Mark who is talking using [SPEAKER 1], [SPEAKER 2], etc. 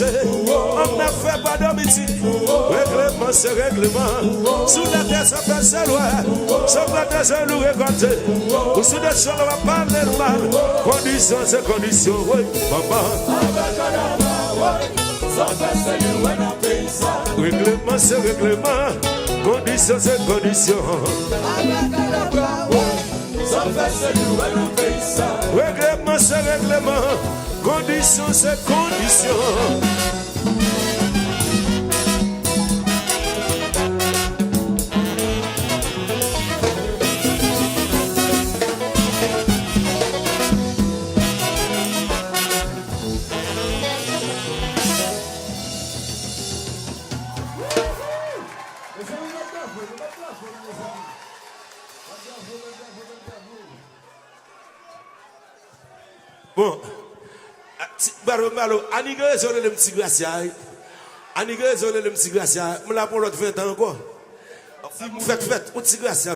[SPEAKER 1] On n'a fait pas d'homicide. Règlement, c'est règlement. Sous la terre, ça fait sa loi. Sauf la terre, c'est nous récolter. Ou sous des choses, on va parler de mal. Condition, c'est condition. Oui, maman. Règlement, c'est règlement. Condition, c'est condition. Règlement, c'est règlement. Condition, c'est condition.
[SPEAKER 2] Let's have a good
[SPEAKER 1] Bon. Baro, Anigé, j'ai le petit glacier. Anigé, j'ai le petit glacier. Je l'ai pour l'autre 20 ans encore. Faites, petit glacier.